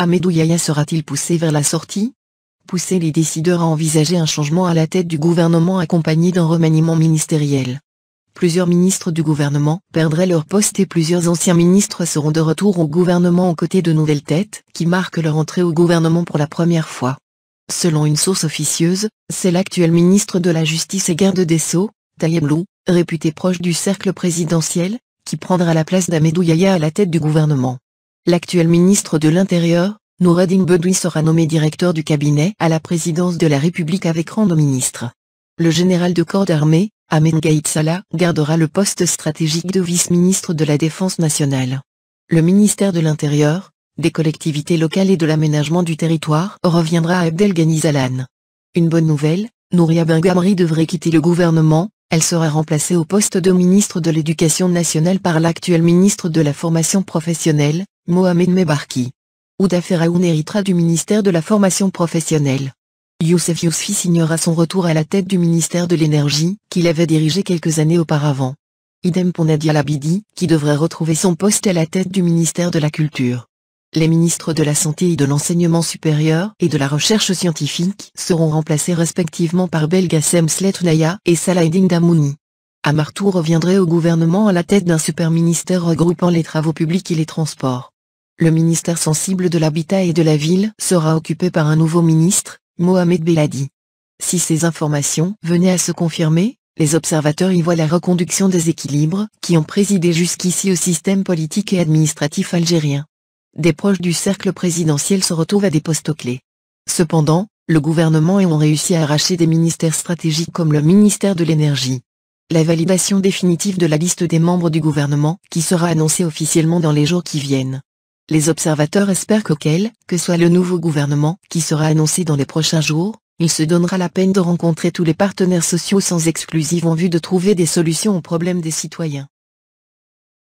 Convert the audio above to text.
Ahmadou Yahya sera-t-il poussé vers la sortie? Pousser les décideurs à envisager un changement à la tête du gouvernement accompagné d'un remaniement ministériel. Plusieurs ministres du gouvernement perdraient leur poste et plusieurs anciens ministres seront de retour au gouvernement aux côtés de nouvelles têtes qui marquent leur entrée au gouvernement pour la première fois. Selon une source officieuse, c'est l'actuel ministre de la Justice et Garde des Sceaux, Tayeb Lou, réputé proche du cercle présidentiel, qui prendra la place d'Ahmadou Yahya à la tête du gouvernement. L'actuel ministre de l'Intérieur, Noureddine Bedoui sera nommé directeur du cabinet à la présidence de la République avec rang de ministre. Le général de corps d'armée, Ahmed Gaïd Salah, gardera le poste stratégique de vice-ministre de la Défense nationale. Le ministère de l'Intérieur, des collectivités locales et de l'aménagement du territoire reviendra à Abdelghani Zalane. Une bonne nouvelle, Nouria Bengamri devrait quitter le gouvernement, elle sera remplacée au poste de ministre de l'Éducation nationale par l'actuel ministre de la Formation professionnelle, Mohamed Mebarki. Ouda Feraoun héritera du ministère de la Formation professionnelle. Youssef Yousfi signera son retour à la tête du ministère de l'Énergie, qu'il avait dirigé quelques années auparavant. Idem pour Nadia Labidi, qui devrait retrouver son poste à la tête du ministère de la Culture. Les ministres de la Santé et de l'Enseignement supérieur et de la Recherche scientifique seront remplacés respectivement par Belgacem Sletnaya et Salaheddine Damouni. Amartou reviendrait au gouvernement à la tête d'un super-ministère regroupant les travaux publics et les transports. Le ministère sensible de l'Habitat et de la Ville sera occupé par un nouveau ministre, Mohamed Beladi. Si ces informations venaient à se confirmer, les observateurs y voient la reconduction des équilibres qui ont présidé jusqu'ici au système politique et administratif algérien. Des proches du cercle présidentiel se retrouvent à des postes clés. Cependant, le gouvernement a réussi à arracher des ministères stratégiques comme le ministère de l'Énergie. La validation définitive de la liste des membres du gouvernement qui sera annoncée officiellement dans les jours qui viennent. Les observateurs espèrent quel que soit le nouveau gouvernement qui sera annoncé dans les prochains jours, il se donnera la peine de rencontrer tous les partenaires sociaux sans exclusive en vue de trouver des solutions aux problèmes des citoyens.